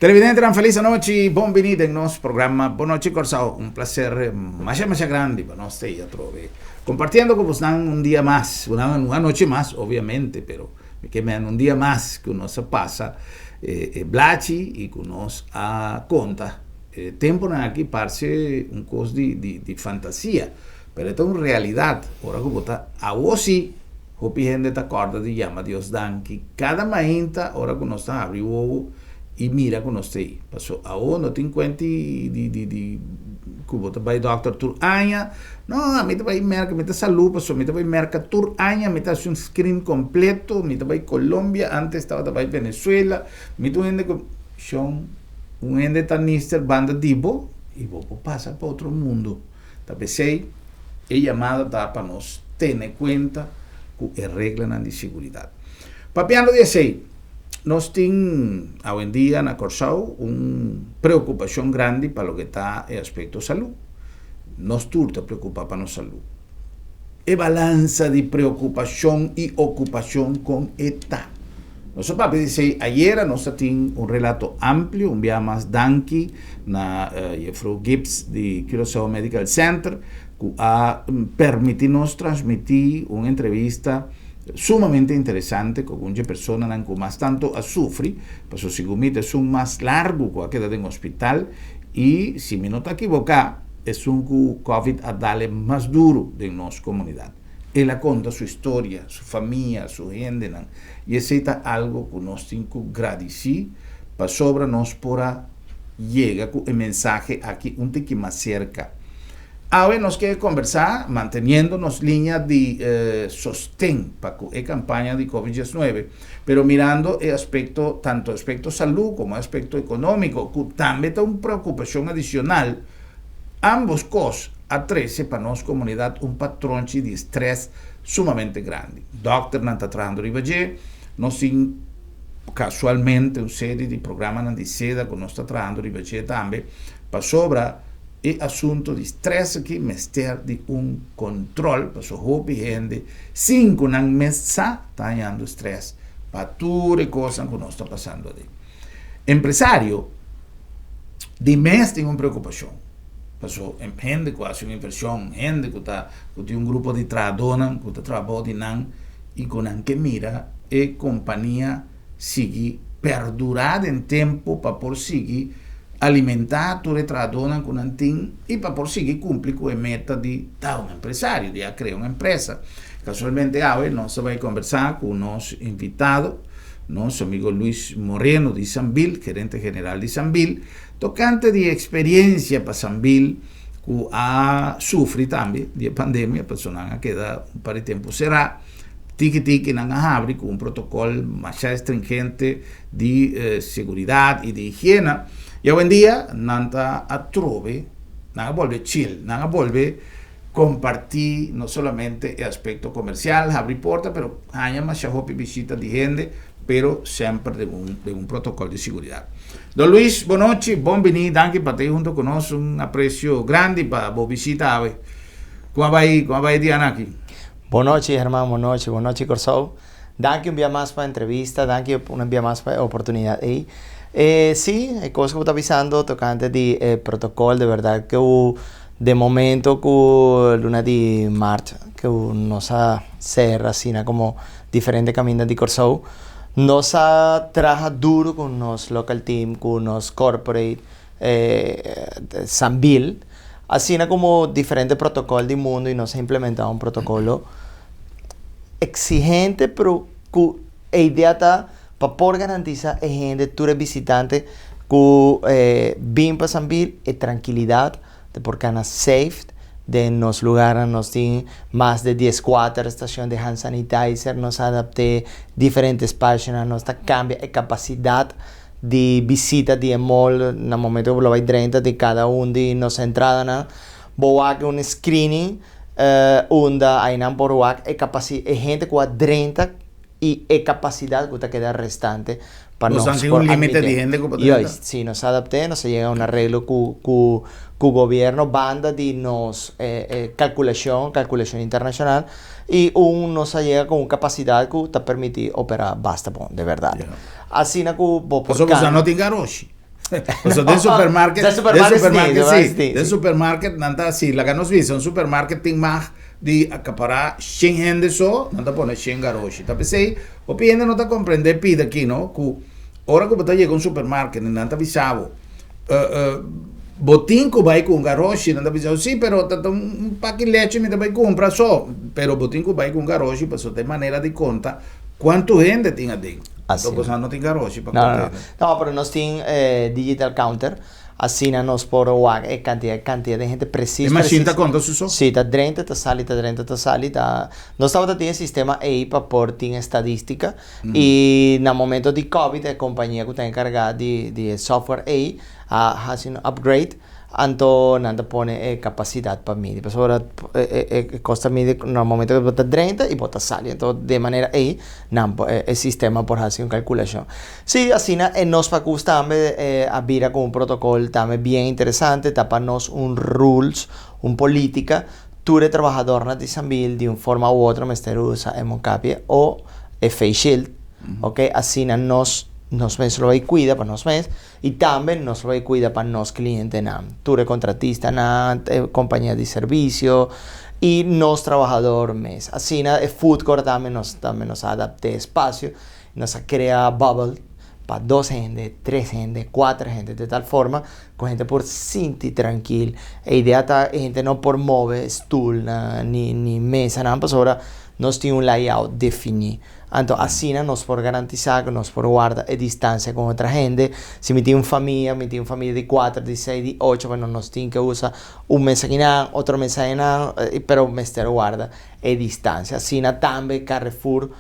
Televidente, una feliz noche, benvenuti in nostro programma Buonanotte Corsao, un placer más grande para nosotros a trove. Compartiendo con ustedes un día más, una noche más, obviamente, pero que me un día más que nos pasa, Blachi y que nos conta. Tempo aquí parece un cos di fantasia, però è una realidad. Ora che vota a osi, hopi gente t'accorda di chiama Dios danki. Cada maenta, ora che non sta apri uovo, e mira con nostri. Passo a uno ti inquenti di cubota by doctor tur anya. No, mi te vai merca, mi te salud, passo mi te vai merca tur anya, mi te hace un screen completo, mi te vai Colombia, antes estaba te vai Venezuela, mi tu gente con un ende tanister banda tipo e poco passa para outro mundo. Tapi sei e llamada da para nos tener cuenta que reglas de seguridad. Papiando de sei, nós tem hoje em dia na Corsau uma preocupação grande para o que está o aspecto saúde. Nós tudo preocupa para nossa saúde. E balança de preocupação e ocupação com ETA. Nosso papi dice, ayer nós tínhamos um relato amplo, um dia mais danke na Jeffrey Gibbs de Curaçao Medical Center, que ha permitido transmitir uma entrevista sumamente interessante con una persona que más tanto sufre, pues sus sigumite son más largo que ha quedado en hospital y si me no te equivoca es un COVID a darle más duro de nuestra comunidad. Él conta su historia, su familia, su gente y es algo que nos tenemos que agradecer para sobre nos por llega el mensaje aquí un poco más cerca. Ahora nos queda conversar manteniéndonos líneas de sostén para la campaña de COVID-19, pero mirando el aspecto, tanto el aspecto salud como el aspecto económico, que también es una preocupación adicional. Ambos cosas atrece para nuestra comunidad un patrón de estrés sumamente grande. Doctor Nanta Trando Rivaje, nos casualmente una serie de programas de seda con nostra Trando Rivaje también, para sobre el asunto de estrés que mester de un control para su hobby gente sin que una mesa está teniendo estrés para todas las cosas que nos está pasando ahí. Empresario de mes tiene una preocupación. Pasó en gente que hace una inversión, gente que tiene un grupo de trabajadores que trabaja de nan y con que mira la compañía sigue perdurar en tiempo para por seguir alimentar tutti i trabajadores con antin e para por seguir cumplir con la meta de un empresario, de crear una empresa. Casualmente hoy nos va a conversar con nuestro invitado, nuestro amigo Luis Moreno de Sanville, gerente general de Sanville, tocante de experiencia para Sanville, que ha sufrido también de pandemia, personas queda un par de tiempo será, tiki non abre con un protocolo más stringente de seguridad y de higiene. Y hoy en día, nanta a trove, nada vuelve chill, nada vuelve compartir no solamente el aspecto comercial, abrir puertas, pero hay más visita de gente, pero siempre de un protocolo de seguridad. Don Luis, buenas noches, bienvenido, anche para ti junto con nosotros, un aprecio grande para vos visita hoy. ¿Cómo va a Diana aquí? Buenas noches, hermano, buenas noches, Corsau. Danke un día más para entrevista, danke un día más para oportunidad ahí. Sí, hay cosas que está avisando tocante de protocolo, de verdad que de momento que luna de marzo que nos ha cerrado así como diferentes caminos de Corsau, nos ha trabajado duro con los local team, con los corporate, Sanville, así como diferentes protocolos del mundo y nos ha implementado un protocolo exigente, pero la idea está para por garantizar a gente, tú visitante, que bien para Sanville y tranquilidad, de por cana safe, de nos lugares, nos tienen más de 10 cuadras, estación de hand sanitizer, nos adapte diferentes páginas, nos cambia la capacidad de visita de mall, en el momento que lo vais 30 de cada uno de nos entrada, boa que un screening, onda hay nan por gente que 30 y capacidad que queda restante para nos han un límite de gente y hoy si nos adapté nos llega a un arreglo con gobierno banda de nos calculación internacional y nos llega con una capacidad que te permite operar basta de verdad así na que por eso no tenga roshi O sea, del supermarket, del supermarket, sí, del supermarket, nanta sì, la che nos visa un supermarket ting mag di accaparà 100 gente so, nanta pone 100 garoshi. Tapi sei, o piende non ta comprende pide aqui, no? Ku ora che bota llega un supermarket, nanta visavo. Botín que vai com garoshi, nanta visavo, sì, però un pacchi leche mi vai compra so, però botín que vai com garoshi, per so te manera di conta quanto gente tinha dentro. Así. Dopo sanno ti garoshi per No, pero nos tienen digital counter. Así nos por cantidad de gente precisa. E machine ta conta su so? Sí, ta 30, ta sali, ta 30, ta sali, ta... No estaba tiene sistema AI para por tiene estadística. Y en el momento de COVID, la compañía que está encargada de software AI hace un upgrade. Anto nanda pone capacidad para mí. Pues ahora costa mide en el momento que bota 30 y bota sale. Entonces, de manera ahí, el sistema por hacer una calculación. Sí, así nos gusta también abrir con un protocolo también bien interesante, taparnos un rules, un política. Tú eres trabajador de Sambil de una forma u otra, me usa en Moncapie o Face Shield. Ok, así nos lo va a cuidar para nos mes y también nos lo va a cuidar para nos clientes. Tú eres contratista, compañía de servicio y nos trabajador mes. Así el food court también nos adapte espacio, nos crea bubble para 2 gente, 3 gente, 4 gente, de tal forma que gente por sentir tranquilo. La idea está gente no por mover stool ni mesa, nada, pues ahora nos tiene un layout definido. Entonces, así nos por garantizar que nos por guardar distancia con otra gente. Si me tiene una familia de 4, de 6, de 8, bueno, nos tiene que usar un mes aquí, otro mes ahí, pero me guarda distancia. Así también Carrefour,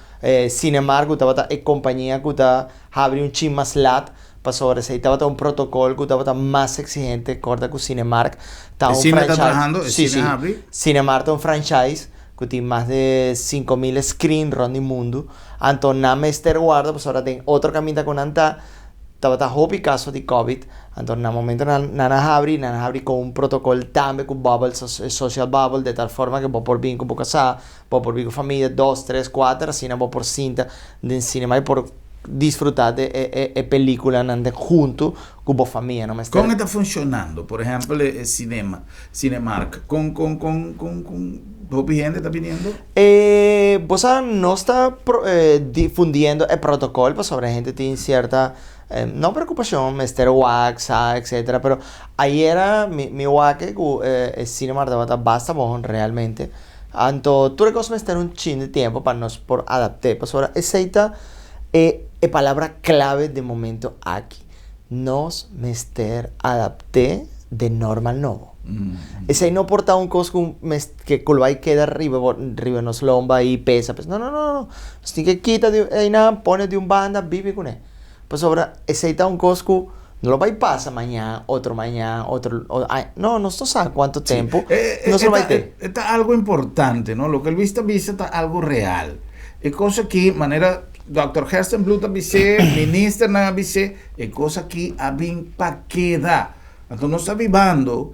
sin embargo, compañía que abre un chin más lat, para sobre ese un protocolo que está más exigente, corta que Cinemark. ¿El cine está trabajando? ¿El cine abre? Cinemark es un franchise que tiene más de 5.000 screens ronde el mundo. Entonces, nada guarda, pues ahora tiene otro camino con anta. Estaba hopi caso de COVID. Entonces, en el momento, nada abre con un protocolo también, con bubble, social bubble, de tal forma que vos por bien con casa, vos por bien con familia, 2, 3, 4, así vos por cinta de cinema y por disfrutar de películas junto con vos familia. ¿No? ¿Cómo está funcionando? Por ejemplo, el Cinemark, con gente está viniendo? Vos no está difundiendo el protocolo, pues sobre gente tiene cierta no preocupación, Mr. Wax, etcétera, pero ayer mi waque el Cinemark de basta bon realmente. Entonces, tú recosas estar un chin de tiempo para nos por adaptar, pues ahora esa palabra clave de momento aquí. Nos mester adapté de normal nuevo. Ese no porta un cosco que colvai queda arriba nos lomba y pesa. Pues no. Tiene que quita de nada, pone de un banda, vive con él. Pues ahora, ese está un cosco, no lo va y pasa mañana, otro. No sabe cuánto tiempo. No se lo va a ir. Está algo importante, ¿no? Lo que el vista está algo real. Es cosa que, manera. Dr. Hersten Bluta dice, minister na dice, es cosa que abin pa queda. Entonces no está vivando,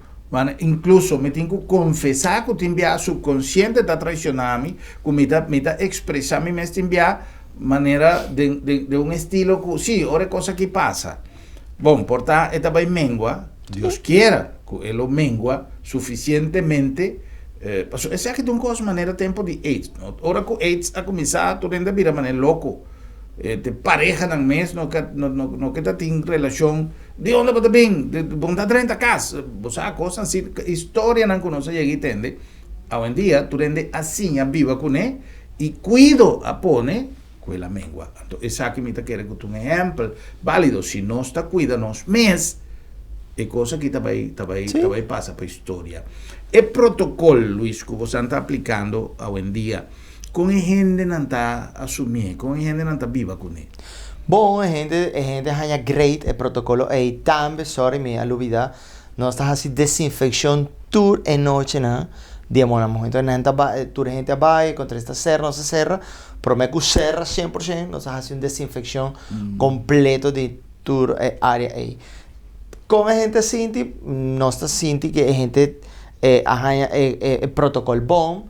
incluso me tengo que confesar que te envía subconsciente está traicionando, que me está expresando me está envía manera de un estilo que sí, ahora es cosa que pasa. Bueno, por tanto, esta va en mengua, Dios quiera que él lo mengua suficientemente. Essa aqui de coisa maneira tempo de AIDS, no? Ora que AIDS a começar tu renda vira maneira louco, te pareja nang mes no que tá tem relação de onde bota bem, de bonta 30 casa, você a coisa assim, história não conhece e entende. Hoje em dia tu rende assim a viva com ele e cuido a pone quella mengua. Então essa aqui me tá querendo que um exemplo válido, se não está cuida nos mês é coisa que também passa para a história. E protocolo, Luis, que você está aplicando hoje em dia, com a gente não está assumindo, com a gente não está viva com ele? Bom, a gente é great, o protocolo é também, sorry, me olvidar, nós estamos fazendo desinfecção toda a noite, né? Digamos, no momento toda a gente vai, contra esta serra, não se serra, prometo que serra 100%, nós estamos fazendo desinfecção completa de toda a área aí. Como a gente sente, nós sente que a gente protocolo bom,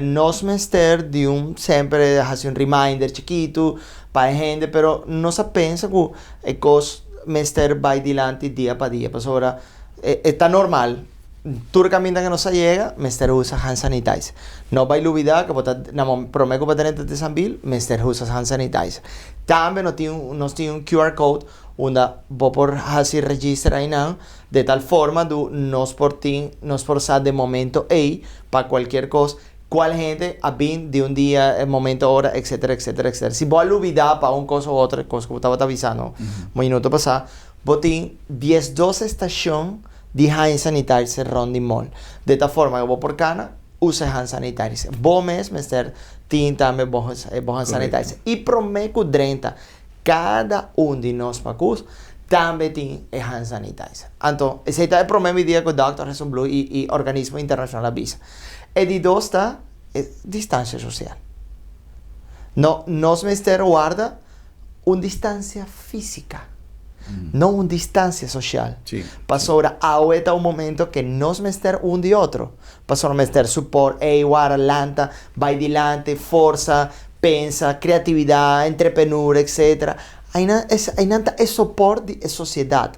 nós mester de sempre hace un reminder chiquito para a gente, pero não se pensa que é coisa Mester va adelante día para día. Pues ahora, está normal. Tú recomiendas que no se llega, Mester usa hand sanitizer. No va a olvidar que prometo para tener de Sambil, Mester usa hand sanitizer. También nos tiene un QR code donde vos por hacer registro ahí de tal forma que nos por de momento ahí para cualquier cosa. Cuál gente ha venido de un día, momento, hora, etcétera, etcétera, etcétera. Si vos olvidar para una cosa u otra, cosa que estaba avisando un minuto pasado, vos tienes 10-12 estaciones de hand sanitizer round mall. De tal forma que vos por cana, usa hand sanitizer. Vos mesmo, tienes también vos hand sanitizer. Y prometo 30, cada de nos pacus también tiene hand sanitizer. Entonces, ese es el promedio día que el doctor Jason Blue y organismo internacional avisa. E di dos está distancia social. No, nos mester guarda una distancia física, no una distancia social. Sí. Pasó ahora ahorita un momento que nos mester un de otro. Pasó a mester support, guarda, lanta, va adelante, fuerza, pensa, creatividad, entrepreneur, etc. Hay nada es soporte de sociedad.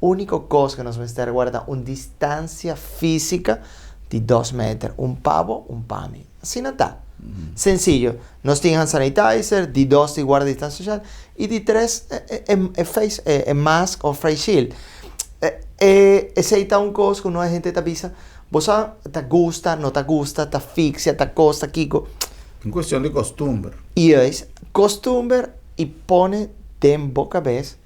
Única cosa que nos mester guarda una distancia física de 2 metros, un pavo, un pami. Así no está. Sencillo. Nos tienen hand sanitizer, de 2 de guarda distancia social, y de 3 face mask o face shield. Ese está un cosa que una gente te avisa, vos te gusta, no te gusta, te asfixia, te costa, kiko. En cuestión de costumbre. Y es costumbre y pone de en boca vez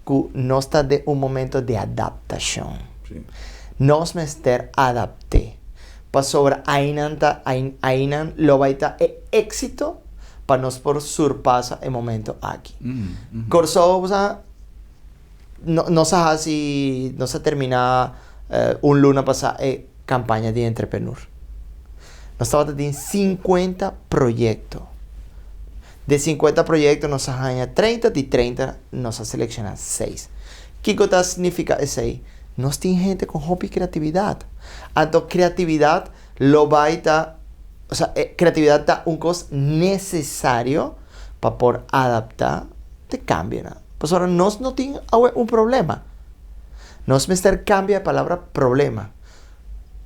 que no está de un momento de adaptación. Sí. Nos mester adapté. Pasó ainan lo va a estar éxito para nos por surpasa el momento aquí. Corso, o sea, no se termina un luna pasada campaña de entrepreneur. Nos estaba teniendo 50 proyectos. De 50 proyectos nos añade 30, de 30 nos ha seleccionado 6. ¿Qué cosa significa ese? Nos tiene gente con hobby y creatividad. Entonces, creatividad lo va a estar, o sea, creatividad está un cosa necesario para poder adaptar, te cambia. Pues ahora no tiene un problema. Nos mester cambia de palabra problema.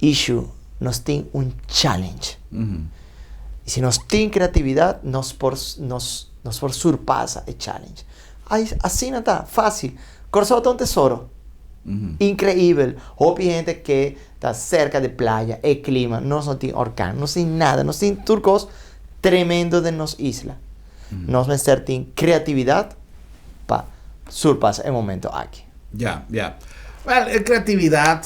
Issue, nos tiene un challenge. Y si nos tiene creatividad, nos por surpasa el challenge. Así no está, fácil. Corso un tesoro. Increíble. Hopi gente que está cerca de playa, el clima, no tiene orcán, no tiene nada, no tiene turcos tremendo de nos isla. Nos meter tiene creatividad para surpasar el momento aquí. Ya. Bueno, la creatividad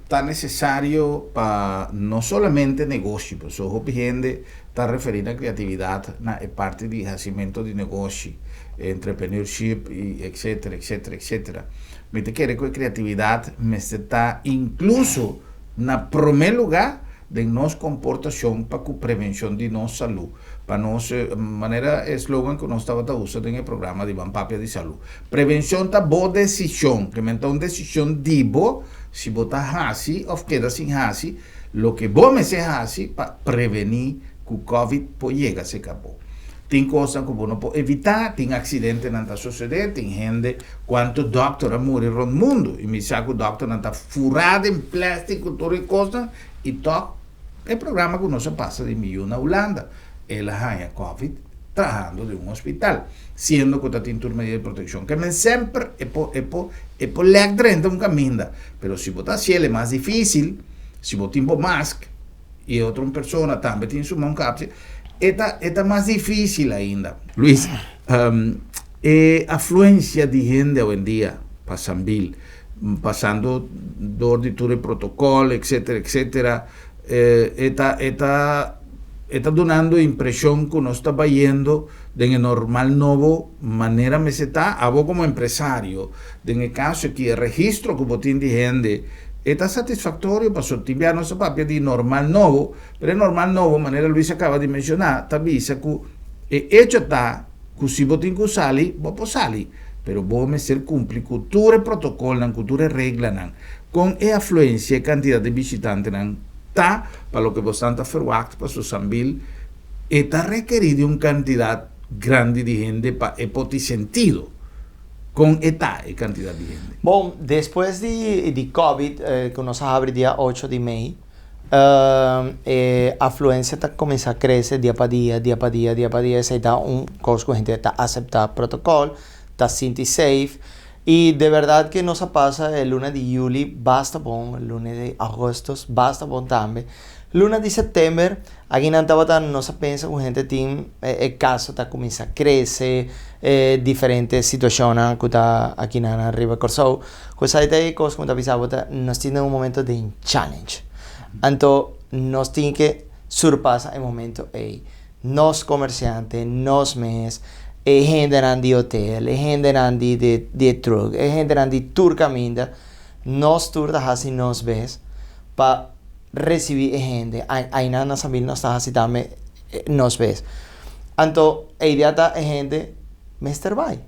está necesario para no solamente negocio, pues hopi gente está referindo a creatividad es parte del hacimiento de negocio, entrepreneurship, y etcétera, etcétera, etcétera. Me te quiere que creatividad me está incluso en primer lugar de nuestra comportación para la prevención de nuestra salud. Para nuestra manera eslogan que nos estaba usando en el programa de Bampapia de Salud. Prevención está boa decisión, que me está una decisión dibo, si vos estás así o queda sin así, lo que vos me seas así para prevenir que el COVID pues llega a se acabó. Tem coisas que você não pode evitar, tem acidente na sociedade, tem gente, quanto doctor a morrer no mundo. E me sabe que o doctor não está furado em plástico, toda coisa, e toca. É o programa que nós passa de milhão na Holanda. Ela ganha Covid trabalhando em hospital, sendo que está em turma de proteção. Que me sempre é por leg dentro um caminho. Mas se você está é mais difícil, se você tem máscara, e outra pessoa também tem sua mão capta, é mais difícil ainda. Luis, a afluência de gente hoje em dia para Sambil, passando dor de todo o protocolo, etc., etc., está dando a impressão que nós estamos indo de normal novo maneira, mas está, a vos como empresário, em caso que o registro que você tem de gente está satisfactorio para sottolineare la nostra papia di normal novo, per il normal novo, manera Luis acaba di menzionare, tabisa che è hecho sta, che si botin che sali, può sali, però può essere cumpli culture protocolli, culture regole, con e affluenza e quantità di visitanti, ta, per lo che vostante affermato, per su Sambil, e ta requerito una quantità grande di gente e poti sentito. con esta cantidad de gente. Bom, depois de Covid, que nós abrimos dia 8 de maio, a afluência está começando a crescer dia para dia, dia para dia, dia para dia. Isso aí está coisa que a gente está aceitar protocolo, está sinto safe. E de verdade que nossa passa é luna de julho, basta bom, luna de agosto, basta bom também. Luna de setembro, aqui não estava nossa pensa com a gente tem caso está começando a crescer, diferentes situações que está aqui na Riva Corsou. Coisa aí coisa como avisava, nós temos um momento de challenge. Então, nós temos que surpassar o momento aí. Nós comerciantes, nós mesmos, gente de hotel, gente de truck, gente de tour caminda, nós tour da assim nós vês para receber gente. Aí na nossa família nós estamos assim também nós vês. Então, a ideia é gente Mr. Vai,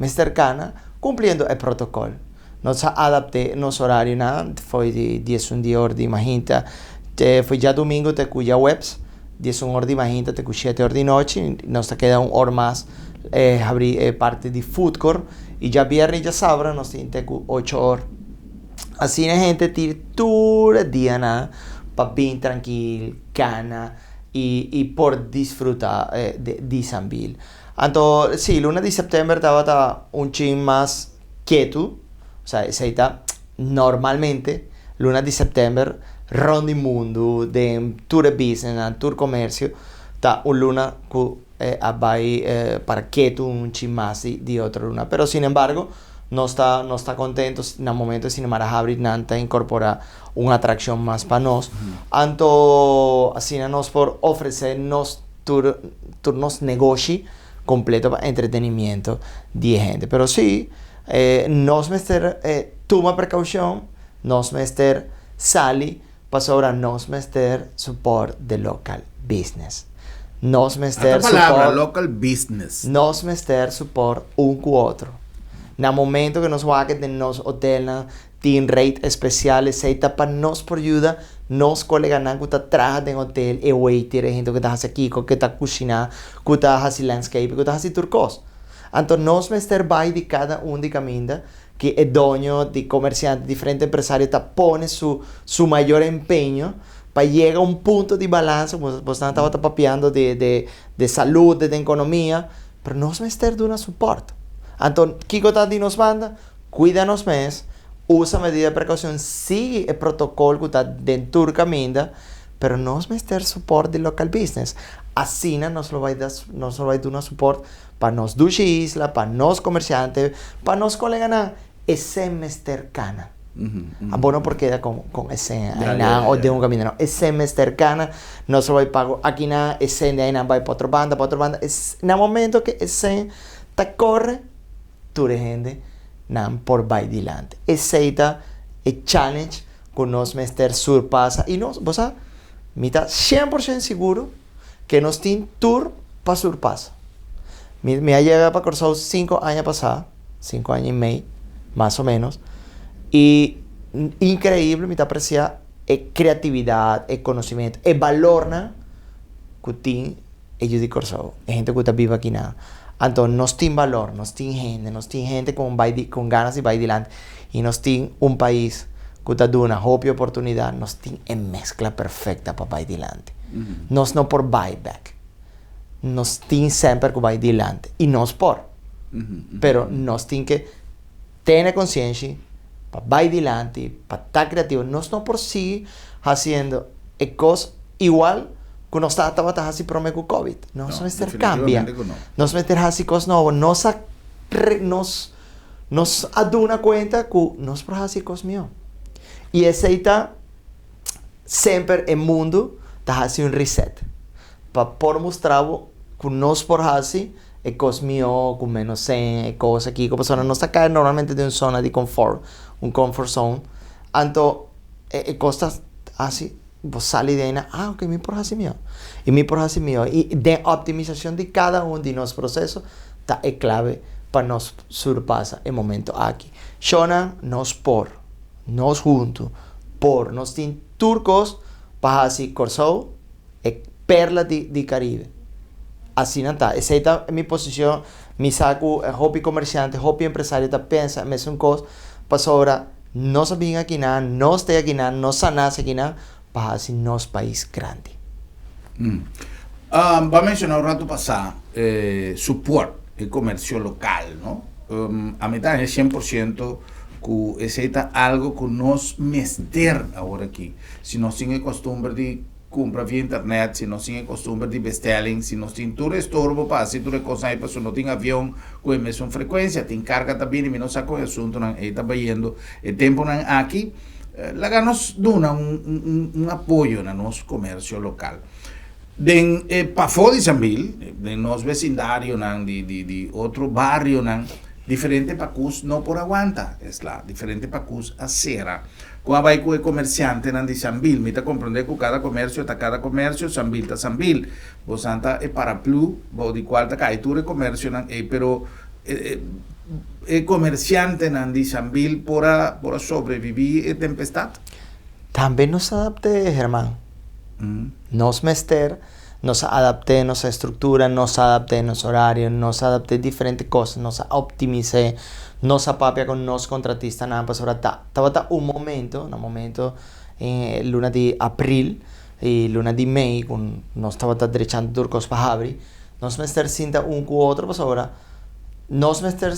Mr. Cana, cumprindo o protocolo. Nós adaptamos nosso horário, foi de 11 de hora de maginta, foi já domingo, te cuya webs, 11 horas de maginta, te cuya 7 horas de noite, nos queda uma hora mais, abrir parte de food court, e já viernes e já sábado, nós temos 8 horas. Assim a gente tira todo o dia, para bem tranquilo, cana, e por desfrutar de Sambil. Então, sim, luna de setembro estava um time mais quieto. O sea, esa está normalmente, luna de setembro, rondo il mondo, de tour business, tour comercio, está una luna que vai para quieto un chin más de otra luna. Pero sin embargo, no está contento en el momento de Cinemarajabri Nanta incorporar una atracción más para nos. Anto, así nos por ofrecernos turnos negocio completo para entretenimiento de gente. Pero sí, nós mester toma precaução, nós mester sali, para ahora nós mester support the local business. Nós mester support local business. Nós mester support com o outro. No momento que nós vamos de nos hotel, tem rate especiales, seita para nós por ajuda, nós colegas que está atrás do hotel, e waiter, gente que está aqui, que está cozinhando, que está fazendo landscape, que está fazendo turcos. Então, nós mester vai de cada de caminda, que é dono de comerciante, diferente empresário, está pone su maior empenho para chegar a um ponto de balanço, você estava papeando de saúde, de economia, mas nós mester de uma suporte. Então, o que está de nos banda? Cuida-nos mesmo, usa medida de precaução, sigue o protocolo que está dentro do caminho, mas nós mester suporte de local business. Assim, nós vai dar um suporte para nós do isla, para nós comerciantes, para nós colegas, esse mester cana. Bueno, porque queda com esse ou de um caminho. Esse mester cana, nós vai pago aqui na esse de aí vai para outra banda. No momento que esse tá corre, tudo gente não por vai dilante. Esse é challenge que nós mester surpassa e nós, você me está 100% seguro que nós tem tour para surpassa. Me ha llegado para Corsau 5 años pasados, 5 años y medio, más o menos. Y increíble, me aprecia creatividad, conocimiento, valor que tiene ellos de Corsau. Es gente que está viva aquí nada. Entonces, nos tiene valor, nos tiene gente con ganas de ir adelante. Y nos tiene un país que está dando una oportunidad, nos tiene en mezcla perfecta para ir adelante. Nos no por buyback. Nós temos sempre que vai adiante e nós por. Pero nós temos que ter consciência para vai adiante, para estar criativo. Nós não por si fazendo coisas igual que nós estávamos fazendo para o Covid. Nós vamos ter cambia. Nós vamos ter fazendo coisas novas. Nós aduna conta que nós por fazer coisas melhor. E esse está sempre o mundo está fazendo um reset. Para por mostrar que nós por assim é coisa melhor, com menos sem, é coisa aqui, que a pessoa não está caindo normalmente de uma zona de confort, comfort zone. Então, é coisa assim, você sai de aí, ok, me por assim melhor. E me por assim melhor. E a optimização de cada de nossos processos tá é clave para nós surpassar o momento aqui. Shona, nós por, nós juntos, por, nós temos turcos para assim, Corsau, é perla de Caribe. Assim não está. Essa é a minha posição Mi saco, hobby comerciante, hobby empresario, ta pensa, me son cos, pas ahora, no sabían aquí nada, no estoy aquí nada, no sanas aquí nada, para así nos país grande. Va a mencionar un rato pasado, support, el comercio local, ¿no? A mí también es 100% que es algo que nos mester ahora aquí. Si no tiene costumbre de comprar via internet, si no tiene costumbre de bestelling, si no tiene tu estorbo para hacer tu cosa, pues no tiene avión con esa frecuencia, te encarga también y no saco el asunto, está viendo el tiempo aquí, la ganos dona un apoyo en nuestro comercio local. Den Pafo de Sambil, de nos vecindario, de otro barrio, diferente pacus no por aguanta, es la diferente pacus acera. Cuando vai con el comerciante de Sambil, me está comprender que cada comercio, Sambil ta Sambil. Vos anta e paraplu, vos di cual ta cae tu comercio, pero el comerciante de Sambil por sobrevivir a tempestad. También nos adapte, Germán. Nos mester, nos adapté, nos estructura, nos adapté, nos horario, nos adapté diferentes cosas, nos optimicé, nos apapia con nos contratistas, nada, pues ahora estaba un momento, luna de abril y luna de May, con nos estaba derechando turcos para abrir, nos mester cinta un cu otro, pues ahora nos mester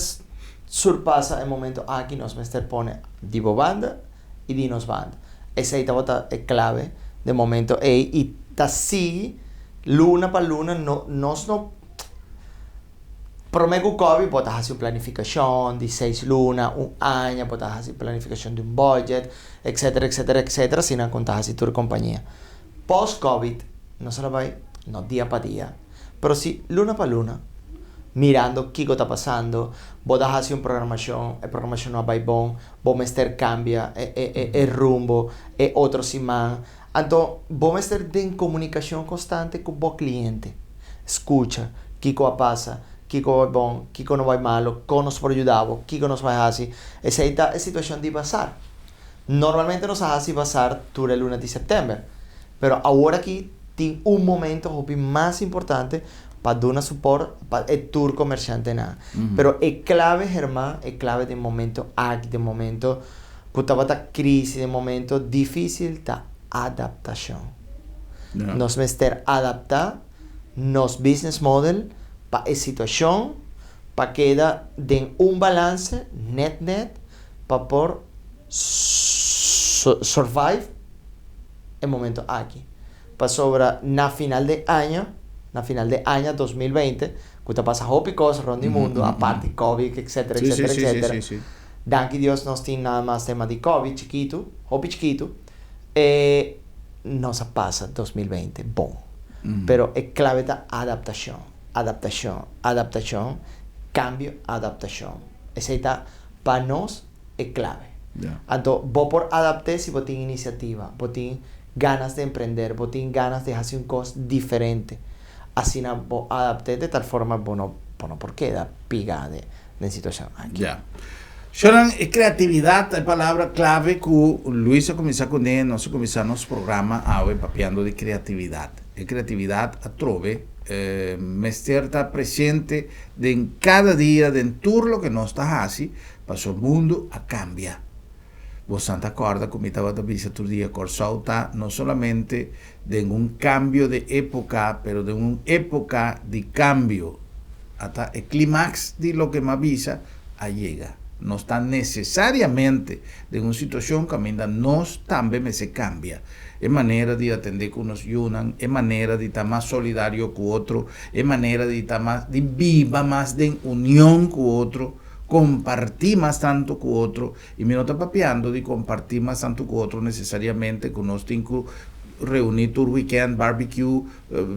surpasa el momento aquí, nos mester pone divo banda y dinos banda. Ese ahí estaba clave de momento y así luna para luna no promego COVID potas hacer una planificación de 6 lunas, un año, potas hacer planificación de un budget, etcétera, sin contar así tu compañía. Post COVID no se lo va no día para día, pero sí luna para luna, mirando qué está pasando, vos hacer una programación, la programación no va bon, vos mester cambia, el rumbo, otro simán. Entonces, vos estar en comunicación constante con vos cliente. Escucha, qué pasa, qué va bon, qué no va malo, cómo nos puede ayudar, qué nos va a hacer. Esa es la situación de pasar. Normalmente nos hace pasar todo el lunes de septiembre, pero ahora aquí tiene un momento más importante para dar soporte para el tour comerciante. Pero es clave, Germán, es clave de momento aquí, de momento que estaba esta crisis, de momento difícil, ta adaptación. Yeah. Nos mester adaptar nos business model para la situación, para queda de un balance net para por survive el momento aquí. Para sobre na final de año 2020, que pasa hopi cosas ronda el mundo, aparte COVID, etcétera. Sí. Danke Dios nos tiene nada más tema de COVID chiquito, hopi chiquito. Nos pasa 2020, bom. Pero es clave la adaptación, cambio, adaptación. Esa está para nos es clave. Yeah. Entonces, vos por adaptar si vos tienes iniciativa, vos tienes ganas de emprender, vos tienes ganas de hacer un cosa diferente. Así no vos adapté de tal forma, vos no por qué da piga de situación aquí. Ya. Shonan, creatividad es palabra clave que Luisa comienza con él, no se comienza nos programa ahora papeando de creatividad. Creatividad a trove, mester está presente de en cada día, de en todo lo que nos está así, para el mundo a cambia. Vos santa acorda como estaba de vista tu día corsauta, no solamente de un cambio de época, pero de una época de cambio. Hasta el clímax de lo que me avisa, a llega. No está necesariamente de una situación que ainda nos también se cambia. Es manera de atender que nos unan, es manera de estar más solidario que otro, es manera de estar más, de viva más de unión que otro, compartir más tanto que otro, y me no está papeando de compartir más tanto que otro necesariamente con nos tengo reunir tu weekend, barbecue,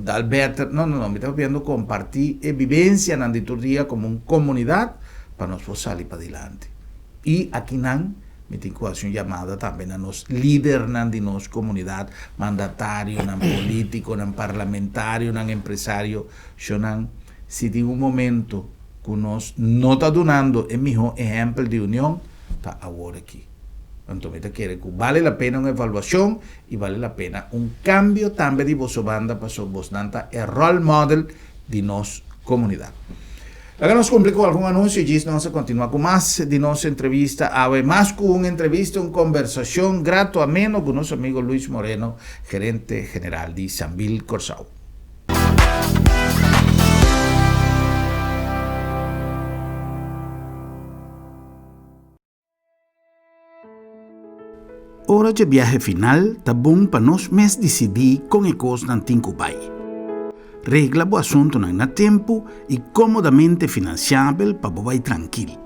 Alberta, no, me está papeando compartir vivencia en tu día como una comunidad, para nos salir para adelante. Y aquí me tengo una llamada también a los líderes de nuestra comunidad, mandatarios, políticos, parlamentario, empresario, si en un momento que nos no está donando el mejor ejemplo de unión, está ahora aquí. Entonces quiere que vale la pena una evaluación y vale la pena un cambio también de vuestra banda para vos el role model de nuestra comunidad. Agora nos cumpre com algum anúncio e diz nós continuar com mais de nossa entrevista. Mais com uma entrevista, uma conversação grato ameno com nosso amigo Luis Moreno, gerente general de Sambil Corsao. Hora de viaje final, tá bom para nós mesmos decidir com que coisa não tem que vai. Regla o assunto na tempo e comodamente financiável para vai tranquilo.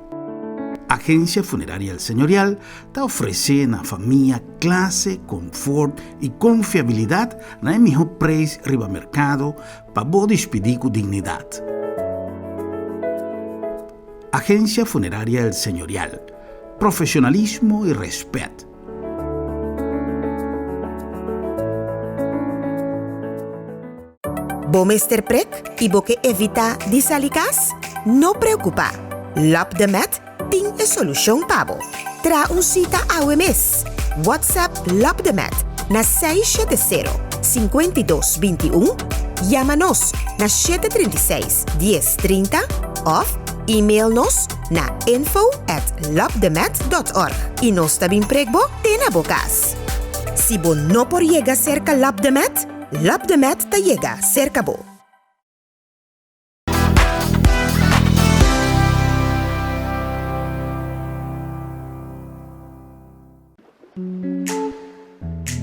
Agência Funerária El Señorial está oferecendo à família classe, conforto e confiabilidade na melhor preço riba mercado para você despedir com dignidade. Agência Funerária El Señorial. Profissionalismo e respeito. Bom Mr. Prek e boque evita disalikas? Não preocupa. LabDemet tem a solução para você. Tra cita ao mês. WhatsApp LabDemet na 670-5221. Chama-nos na 736-1030 ou e-mail-nos na info@labdemet.org. E nós também prego tem na bocas. Se você não por chegar cerca LabDemet, LabDemet te llega cerca bo.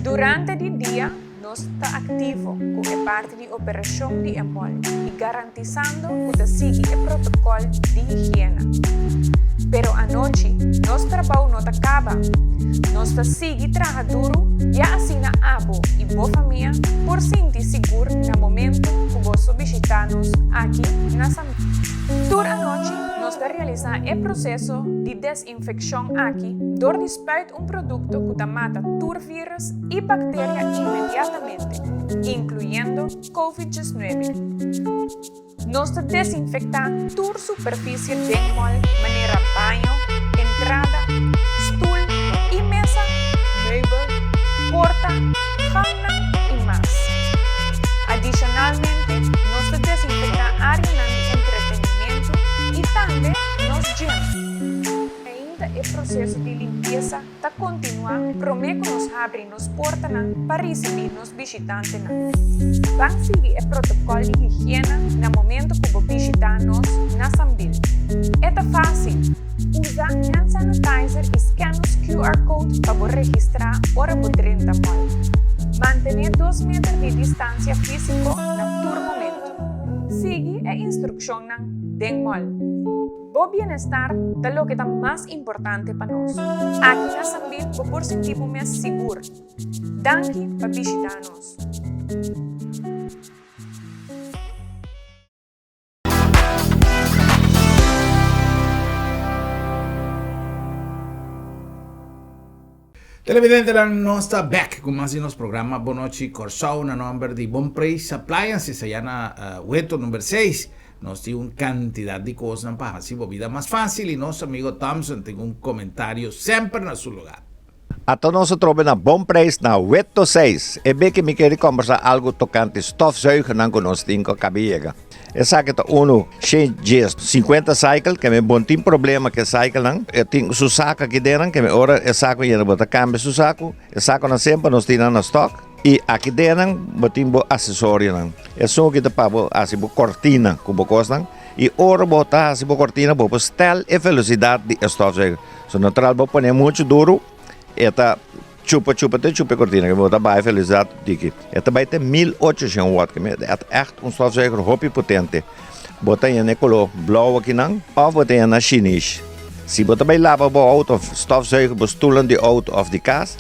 Durante o dia, nós está ativo com a parte de operação de EMOL e garantizando que siga o protocolo de higiene. Pero à noite, nosso trabalho não acaba. Nós seguimos trabalhando e assim na abo e boa família por sentir seguro no momento que você visitar-nos aqui na Sambil. Durante a noite, nós realizamos o processo de desinfecção aqui, door despuit produto que mata vírus e bactérias imediatamente, incluindo COVID-19. Nós desinfectamos toda a superfície de EMOL, maneira banho, entrada, stoel e mesa, meubel, porta, jaula e mais. Adicionalmente, nós desinfectamos a área de entretenimento e também nos gyms. Ainda o processo de limpeza está continuando, promete que nós abrimos portas para receber os visitantes. Vamos seguir o protocolo de higiene no momento que você visitar-nos na Sambil. É fácil. Usa hand sanitizer e scanne os QR Code para você registrar hora por 30 mol. Mantenha 2 metros de distância física no todo momento. Siga a instrução de mol. O bem-estar é o que é mais importante para nós. Aqui na Sambil, você sentir mais seguro. Danke por visitar-nos. Televidente, nós está back com mais um programa Boa Noite Corsao na número de Bom Preço Appliances, allá na Hueto número 6. Nós temos uma quantidade de coisas para fazer a vida mais fácil e nosso amigo Thompson tem comentário sempre no seu lugar. Ato nós trobamos na Bom Preço na Hueto 6. É bem que me queria conversar algo tocante stofzuiger na conosco em cabelo. Essa que é uno cheio 50 cycle que me bom tem problema que cycle não. Eu tenho su saco aqui dentro que me ora é saco e eu botar câmbio su saco. É saco na sempre nós temos na stock. E aqui dentro botimos acessório não. É só que te pago assim cortina como costa. E ora botar assim cortina para estar a velocidade de stofzuiger. So natural vou pôr muito duro. Eta chupa cortina que botar bem velocidade daqui. Eta vai ter 1800 watts que é echt stofzuiger hopi potente. Botar em color blauw aqui não, ou botar na chinês. Se botar bem lava o auto stofzuiger bestoelen de auto of de casa.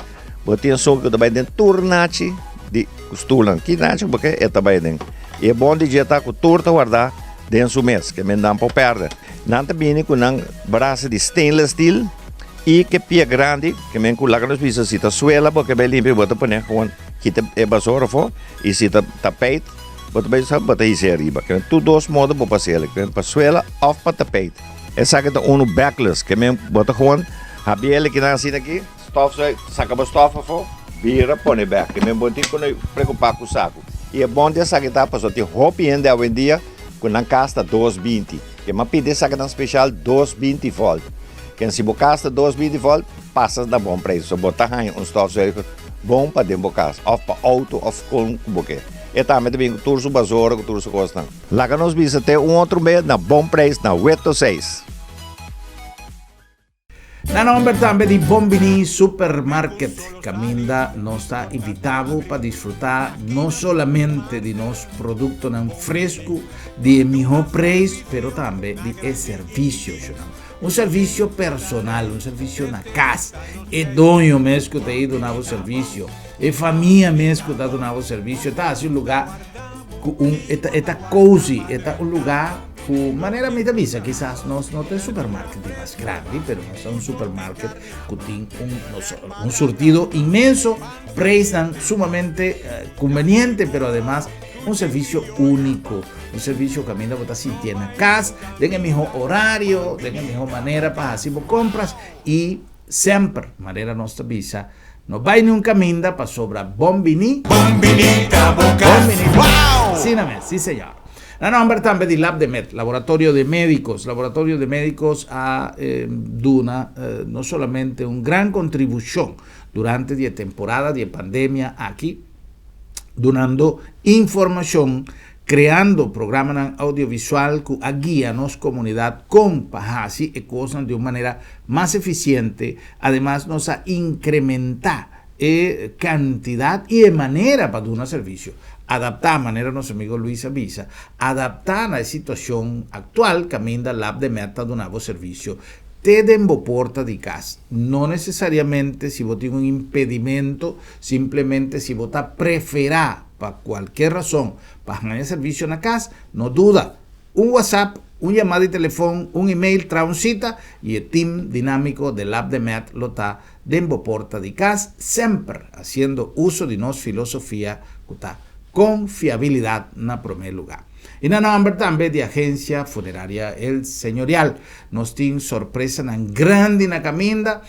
Botar só que também tem turnachi de stoelen. Que nachi porque é também tem. E é bom de jetar com turta guardar dentro do mês que me dá para perder. Não também com um braço de stainless steel. E que pia grande, que me enculaga nos pisos, se tá suela, porque bem limpo, bota põe gewoon, quita é basura fora, e se tá tapete, bota bem sabe, bota isso arriba. Que tu dois modos para passar, que para suela ou para tapete. Essa aqui tá backless, que me bota gewoon, a biela que nasce aqui, saca a estofa fora, vira, põe back, que me bota quando preocupar com o saco. E é bom dessa aqui tá, para só ter roupa ainda hoje em dia, com a casta 220. Que me pide saca na special 220 volt. Que se bocasta 220 volt, passa da bom preço. So botar um stofzuiger bom para dentro casa, of para auto, of com boque. E também tem tudo o basura, tudo o costa. Lá que nós visitamos outro mês na bom preço na 806. Na nome também de Bombini Supermarket, Caminda nos está invitado para desfrutar não somente de nosso produto fresco, de melhor preço, mas também de serviço. Um serviço personal, um serviço na casa. É dono mesmo que tem ido no serviço, é família mesmo que está no serviço. Está assim um lugar, está cozy, está um lugar. De maneira me avisa, quizás não tem supermarket mais grande, mas nós é um supermarket que tem um surtido imenso, preço sumamente conveniente, mas además um serviço único, um serviço que ainda você sentir na casa, tem o melhor horário, tem a melhor maneira para fazer compras e sempre, maneira nossa visa, não vai nenhum caminho para sobrar Bombini. Bombini, wow! Sim, senhor. La nombre también de Lab de Med, Laboratorio de Médicos a Duna, no solamente una gran contribución durante la temporada de pandemia aquí, donando información, creando programas audiovisual que guía a nuestra comunidad con pajasi y cosas de una manera más eficiente, además nos ha incrementado cantidad y de manera para dar un servicio. Adaptar a manera nuestro amigo Luis avisa, adaptar a la situación actual que aminda Lab de Meta de un nuevo servicio. Te dembo porta de casa. No necesariamente si vos tienes un impedimento, simplemente si vos preferá para cualquier razón para ganar servicio en la casa, no duda. Un WhatsApp, un llamada de teléfono, un email, trae una cita y el team dinámico de Lab de Met lo está dembo porta de casa, siempre haciendo uso de nuestra filosofía que está confiabilidad en primer lugar. Y en nombre también de agencia funeraria El Señorial, nos tiene sorpresa en grande en la caminda,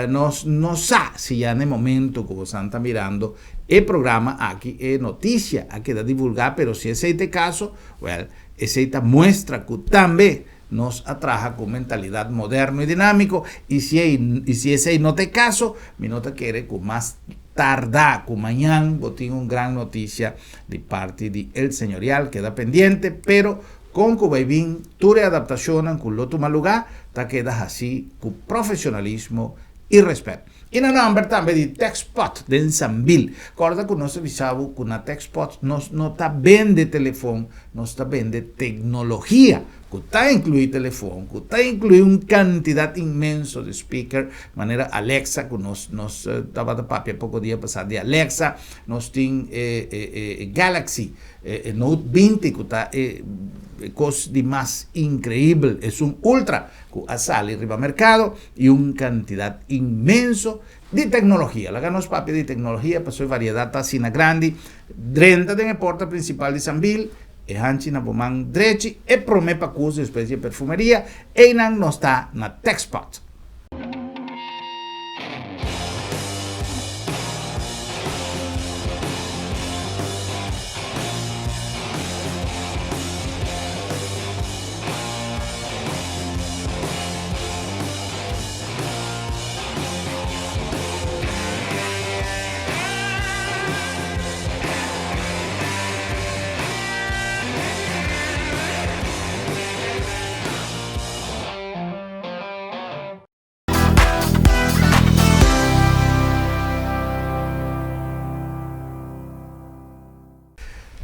nos sabe si ya en el momento que vos están mirando el programa aquí, noticia, aquí da divulgar, pero si es este caso, well, esta muestra que también nos atraja con mentalidad moderno y dinámico, y si ese no te caso, mi nota quiere con más tardar, que mañana tengo una gran noticia de parte de El Señorial, queda pendiente, pero con que bien, tu readaptación con lo toma lugar, te quedas así con profesionalismo y respeto. Y en el nombre también de TechSpot de Ensambil. Recuerda que nos avisamos que una TechSpot no está bien de teléfono, no está bien de tecnología, que está incluido teléfono, que está incluido una cantidad inmensa de speaker, de manera Alexa, que nos estaba de papel poco día pasado de Alexa, nos tiene Galaxy Note 20, que está cosa de más increíble, es un ultra que sale arriba al mercado y una cantidad inmenso de tecnología. La ganos papi de tecnología, pues soy variedad asina grande, renta en el porta principal de Sanville, e hanchi na bomán drechi, e prome pa curso de especie de perfumería, e nan no está na TechSpot.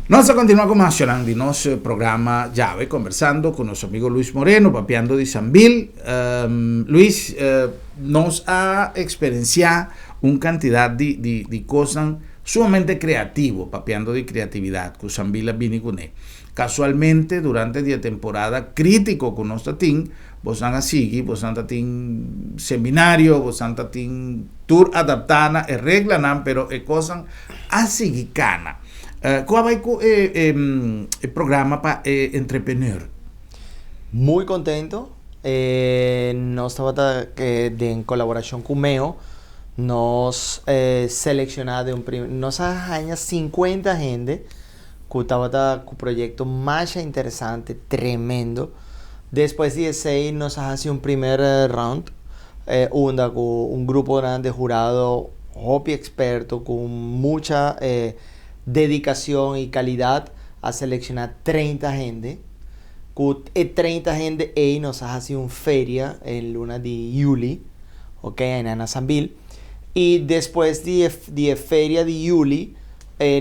Vamos a continuar con más de nuestro programa Llave, conversando con nuestro amigo Luis Moreno, papeando de Sanville. Luis nos ha experienciado una cantidad de cosas sumamente creativas, papeando de creatividad, que Sanville viene con él. Casualmente, durante la temporada crítico con nuestro team, vos han así, vos han team seminario, vos han team tour adaptada, regla, pero cosas así cana. ¿Cuál es el programa para entrepreneur? Muy contento. Nos estaba en colaboración con Meo. Nos seleccionado nos hay 50 gente que estaba con un proyecto más interesante, tremendo, Después de 16 nos hace un primer round, con un grupo grande de jurado, hopi experto, con mucha dedicación y calidad a seleccionar 30 gente. Con 30 gente y nos hace una feria en luna de julio, ok, en Anasambil. Y después de feria de julio,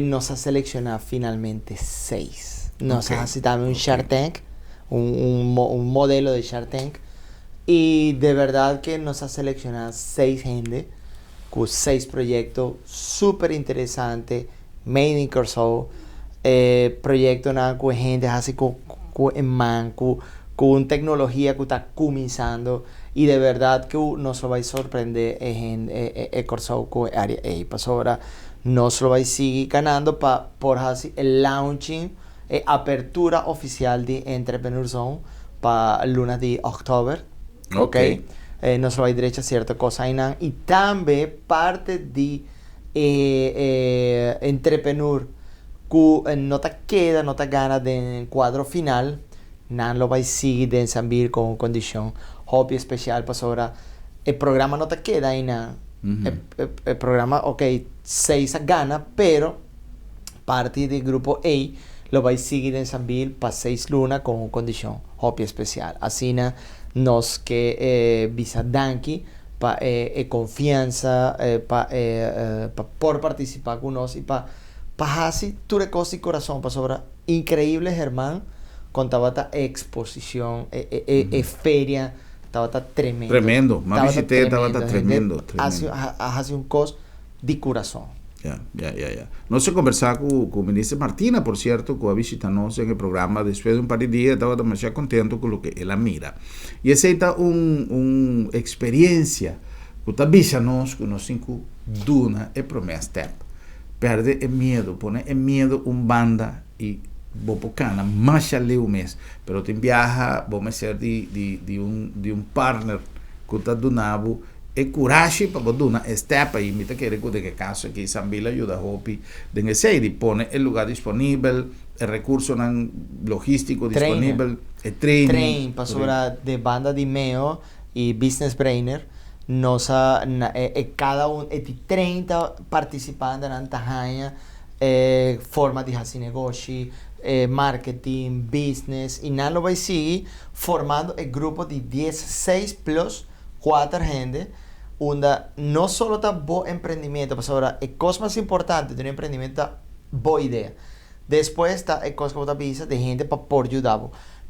nos ha seleccionado finalmente 6. Nos hace también un Shark Tank, un modelo de Shark Tank. Y de verdad que nos ha seleccionado 6 gente con 6 proyectos súper interesantes, made in Corso, proyectos con gente así con tecnología que está comenzando y de verdad que nos lo va a sorprender en Corso con área A. Pues ahora nos lo va a seguir ganando por así el launching, apertura oficial de Entrepreneur Zone para lunes de octubre. Okay. Nos va a derecha cierta cosa y también parte de Entrepreneur que no te queda, no te gana del cuadro final, no lo va a seguir de ensamblar con condición hobby especial. Pues ahora el programa no te queda y nada. El programa, 6 gana, pero parte del grupo A lo va a seguir de ensamblar para 6 lunas con condición hobby especial. Así nos que visa danki para confianza por participar con nosotros y para así tu recosi corazón para sobra increíble Germán con tabata exposición feria tabata tremendo más visité tabata tremendo hace un cos de corazón. Ya. Nós conversar com o ministro Martina, por certo, que a visitar-nos no programa después de un par de días, estava demasiado contento com o que ela mira. E essa é uma experiência que está visando-nos, que nós cinco duna e promessa step. Perde o medo, pone o medo banda e bopocana, mais leu mês, pero tem viaja, vamos ser de partner que está donado e coragem para dar step aí, me querer que de caso que Sambila ajuda hopi, de sei pone o lugar disponível, o recurso logístico disponível, e training para sobre de banda de Meo e Business Brainer, nos cada de 30 participantes na Tahanha, forma de fazer negócio, marketing, business, e nada vai seguir formando o grupo de 16 plus 4 gente, donde no solo está buen emprendimiento, pues ahora el cosa más importante de un emprendimiento es buena idea. Después está el cosa que visa de gente para por ayudar.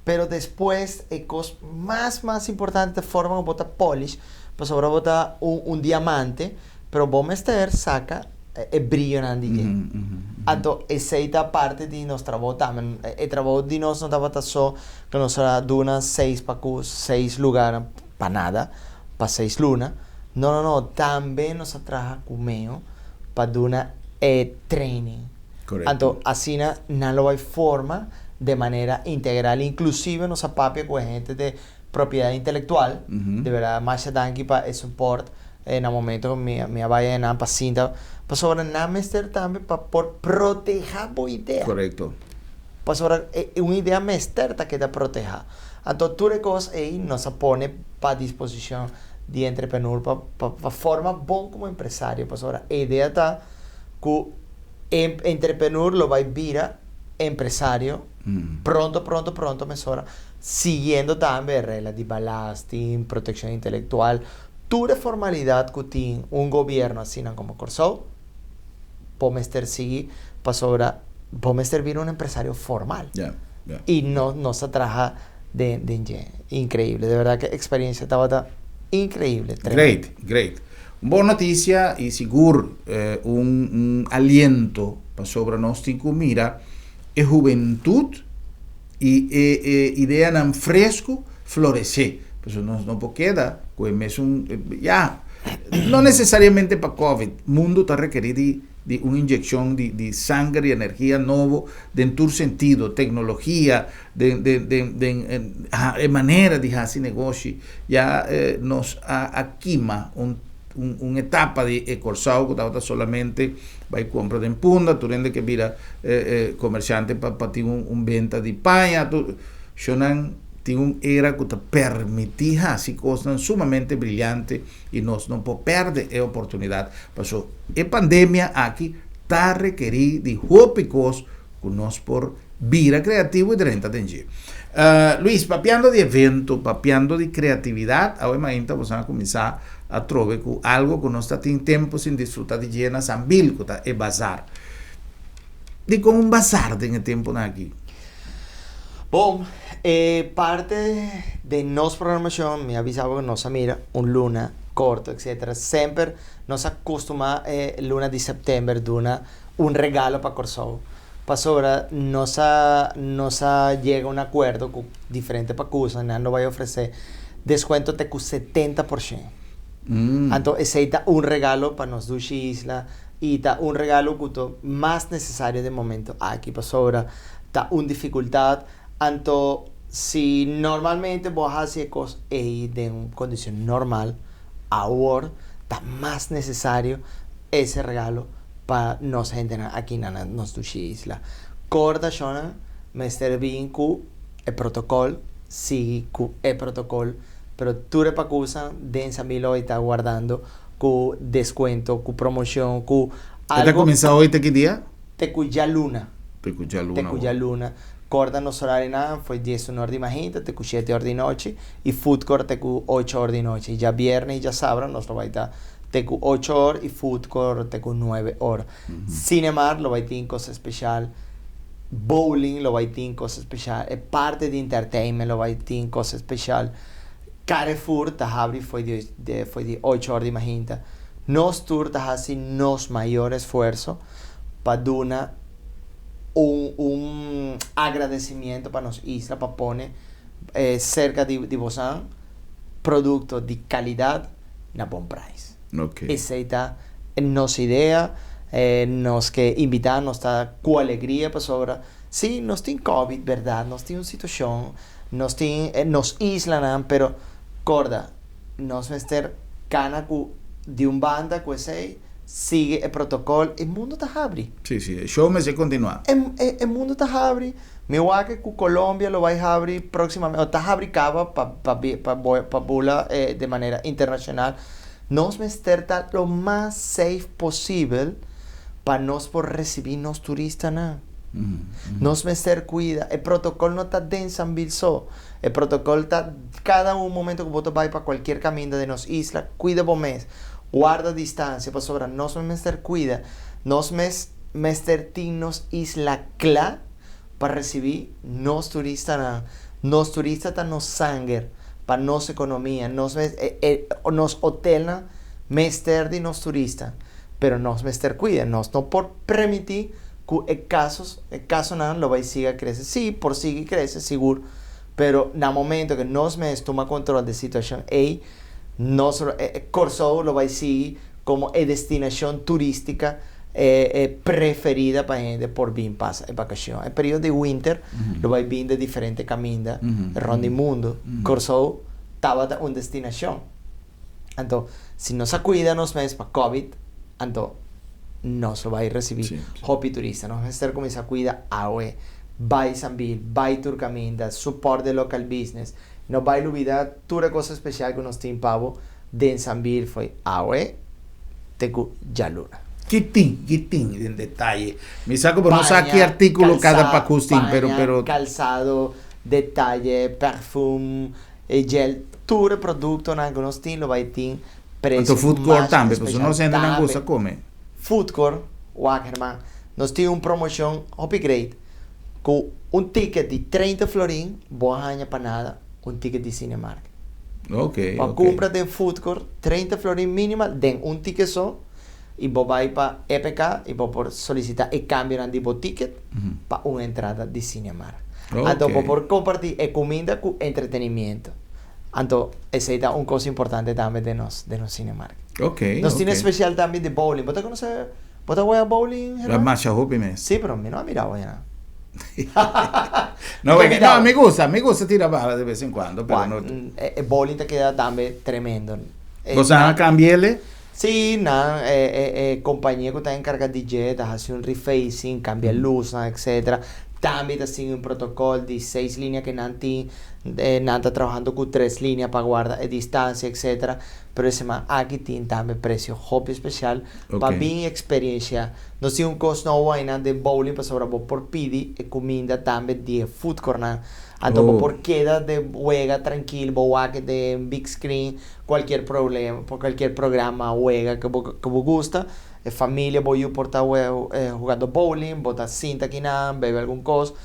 Pero después el cosa más importante de forma como bota polish, pues ahora bota un diamante, pero vos mester saca el brillo en el Entonces, esa es parte de nuestro trabajo también. El trabajo de nosotros no está solo que nos da 6 para 6 lugares para nada, para 6 lunas. No, también nos trabaja conmigo para dar training. Correcto. Entonces, así no lo hay forma de manera integral, inclusive nos apapia con gente de propiedad intelectual, de verdad, más danki para el support en el momento que me vaya en la paciente, pues ahora nada mester también para proteger la idea. Correcto. Pues ahora una idea mesterta que te proteja. Entonces, tú cosas ahí nos pone para disposición de entrepreneur para formar bon como empresario. Pues ahora, la idea está que entrepreneur lo va a virar empresario pronto, mesora, siguiendo también reglas de balasting, protección intelectual, toda formalidad que tiene un gobierno así como Corso, podemos seguir, pues ahora, podemos servir un empresario formal. Y no se trabaja de increíble, de verdad que experiencia estaba increíble. Great. Buena noticia y seguro un aliento para sobre nosotros mira es juventud y idea tan fresco florecer. Pues no queda, pues no necesariamente para COVID, el mundo está requerido de una inyección de sangre y energía nuevo dentro del sentido, tecnología, de manera de hacer negocio. Ya nos aquima una etapa de Corsao que estaba solamente va y compra de punta, tú tienes que mira comerciante para ti un venta de paña, tiene una era que te permitía así cosas sumamente brillantes y nos no podemos perder la oportunidad. Pasó la pandemia aquí, está requerido de jópicos que nos por vida creativo y de renta de Luis, papeando de evento, papeando de creatividad, ahora imagínate, vamos a comenzar a trovar con algo que no está en tiempo sin disfrutar de llena San Bill, que está el bazar. De como un bazar en el tiempo aquí. Bom, parte de nos programación, me avisaba que nos mira un luna corto, etc. Siempre nos acostuma luna de septiembre de un regalo para Corsou. Pasora nos llega a un acuerdo con diferentes pacusa, no va a ofrecer descuento de 70%. Entonces, ese es un regalo para nos dos isla y está un regalo que más necesario de momento aquí. Pasora está una dificultad. Entonces, si normalmente vos haces cosas de una condición normal, ahora está más necesario ese regalo para nos gente aquí en nuestra isla. Corda shona, me bien con el protocolo, sí, con el protocolo, pero tú de pacusa, de Sambil hoy está guardando con descuento, con promoción, con algo. ¿Te comenzado hoy, qué día? Tecuya Luna. Tecuya Luna. Corda nos horario nada, fue 10 horas de imagínate, te 7 horas de noche, y food court te 8 horas de noche. Y ya viernes y ya sábado nos lo va a estar te 8 horas y food court te 9 horas. Cinemar lo va a tener cosas especial, bowling lo va a tener cosas especial, parte de entertainment lo va a tener cosas especial. Carrefour te abre fue de 8 horas de imagínate. Nos tour te hace nos mayor esfuerzo para dar un agradecimiento para nos isla, para poner cerca de vosotros productos de calidad a buen precio. Okay. Esa es nuestra idea, nos que invitar, nos está con alegría para sobra. Sí, nos tiene COVID, ¿verdad? Nos tiene una situación, nos islan, pero corda, nos meter cana de un banda que sigue el protocolo, el mundo está abre. Sí, el show me se continúa. El mundo está abre. Me voy a que Colombia lo va a abrir próximamente, o está abricaba para bula de manera internacional. Nos meter lo más safe posible para nos por recibir nos turistas. Nos meter cuida. El protocolo no está en San Bilso. El protocolo está cada un momento que vos vais para cualquier camino de nos isla. Cuida vos mes. Guarda distancia. Para sobra. Nos meter cuida. Nos meter nos isla cla para recibir nos turistas. Nos turistas están nos sangre. Para nos economía. Nos hotel mester de nos turistas. Pero nos mester cuida. Nos no por permitir que el caso nada lo va a seguir crece. Sí, por sigue crece, seguro. Pero en el momento que nos toma control de la situación, nos Corsou lo va a seguir como destinación turística preferida para gente por bien pasa en vacaciones. El periodo de winter lo va a ir de diferentes caminos ronde el mundo. Corsou estaba una destinación. Entonces, si no se cuida nos meses para COVID, entonces no se va a ir recibir hopi turista. Nos va a estar como se cuida AOE, vai Sambil, vai Turcaminda, support de local business. No va a olvidar toda cosa especial que nos tiene pavo de Sambil fue AOE, tecu Yaluna. Quitín en detalle. Me saco por no sé qué artículo cada pacustín, pero calzado, detalle, perfume, gel, todo el producto en algunos tienen lo va a tener precio. Entonces food court también, pues uno se anda en angustia come. Food court, Wackerman, nos tiene una promoción Hopi Great con un ticket de 30 florín, vos aña para nada, un ticket de Cinemark. Para comprar de food court, 30 florín mínima, den un ticket solo y vos vais para EPK y vos por solicitar el cambio de ticket para una entrada de Cinemark. Entonces, vos por compartir comida con entretenimiento. Entonces, esa es una cosa importante también de nos Cinemark. Nos tiene especial también de bowling. ¿Vos te conoces? ¿Vos te voy a bowling? La marcha Hopi Sí, pero a mí no ha mirado ya. No, me gusta tirar bala de vez en cuando, pero no. El bowling te queda también tremendo. ¿Vos vas a cambiarle? Sí, compañía que está encargada de jet, hace un refacing, cambia luz, etc. También así un protocolo de 6 líneas que Nanti está trabajando con 3 líneas para guardar distancia, etc. Pero ese man aquí tiene también precio hobby especial para bien experiencia. No sé un costo no vaina de bowling para sobre por pidi y comida también de food corner. Entonces por queda de juega tranquilo, boaque de big screen, cualquier problema, por cualquier programa juega que vos gusta. Familia, voy a portar jugando bowling, botar cinta aquí nada, bebe algún cosa,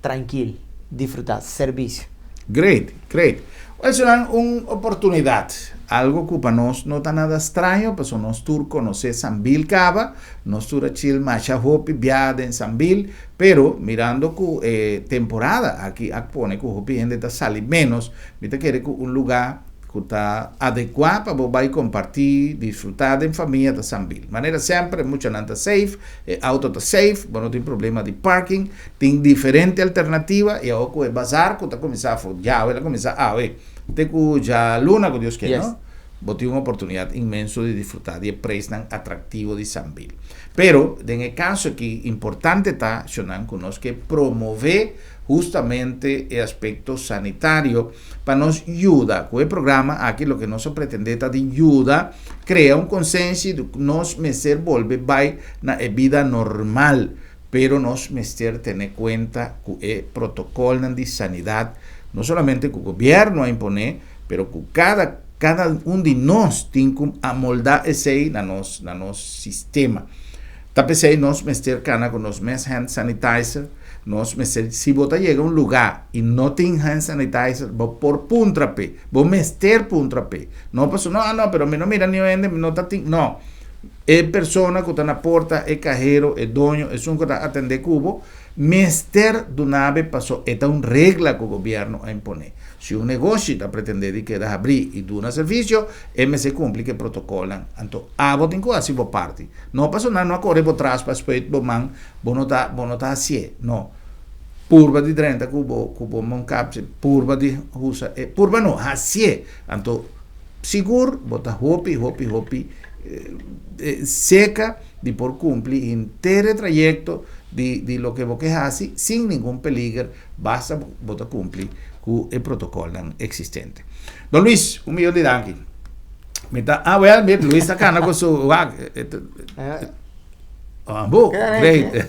tranquilo, disfrutar, servicio. Great, great. Es una oportunidad, algo que para nos no está nada extraño, pues nos tour conocer Sambil Cava, nos tour chill macha hopi viada en Sambil, pero mirando que temporada aquí pone que hopi gente está salir menos, mira que un lugar que está adecuado para vos compartir, disfrutar en familia de Sambil. Manera siempre, mucha nanta safe, auto está safe, bueno, no tiene problema de parking, tiene diferente alternativa y ahora con el bazar, que está comenzando ya, voy a comenzar a ver, te ya luna, que Dios quiere, ¿no? Vos tienes una oportunidad inmensa de disfrutar de precio atractivo de Sambil. Pero, en el caso aquí, importante está, Shonan, que promover justamente el aspecto sanitario para nos ayuda con el programa aquí lo que nos pretende es de ayuda crea un consenso de nos meser volver by na vida normal pero nos meser tener cuenta que el protocolo de sanidad no solamente que el gobierno a imponer pero que cada uno de nos tiene que amoldar ese na nos sistema tapese nos meser cana con nos mes hand sanitizer nos si vos llega a un lugar y no tiene hand sanitizer, vos por puntrape, vos mester puntrape. No pasó, no, pero me no mira ni vende, no está no. Es persona que está en la puerta, es cajero, es dueño, es un que está atende cubo. Mester de una vez pasó, esta es una regla que el gobierno a imponer. Si un negocio está pretende que da abrir y da un servicio, se cumple que protocolan. Entonces, vos tenés que hacer parte. No pasa nada, no corre por atrás para después, vos no está así. No. Purva di 30 cubo moncapse, purva di usa, purva no, así. Entonces, seguro, bota hopi, seca, de por cumplir entero trayecto de lo que vos haces sin ningún peligro, basta vos cumplir con el protocolo existente. Don Luis, un millón de danki. Voy a ver, Luis está acá con su great.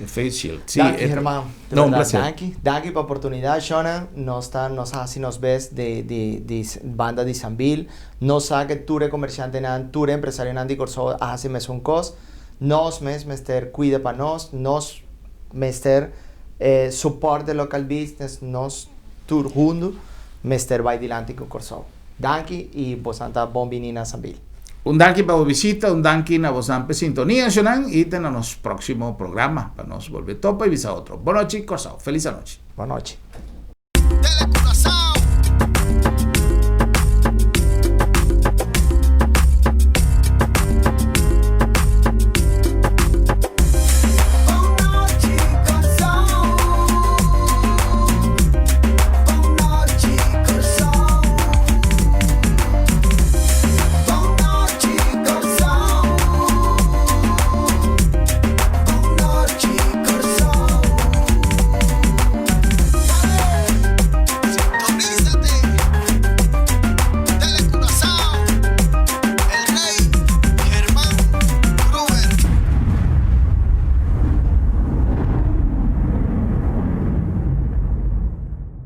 Face shield. Sí, danke, hermano. No, un placer. Danke por la oportunidad, Shona. Nos ves de banda de Sambil. Nos sabe que tú eres comerciante, tú eres empresario, Nandi Corso, hace un cos. Nos mester cuida para nos mester support the local business, nos tour junto, mester vai dilante con Corso. Danke y posanta bombinina Sambil. Un danke para visita, un danke na vos sintonía, Shonan, y tenemos próximo programa para nos volver topa y visa otro. Buenas noches, Corso. Feliz noche. Buenas noches.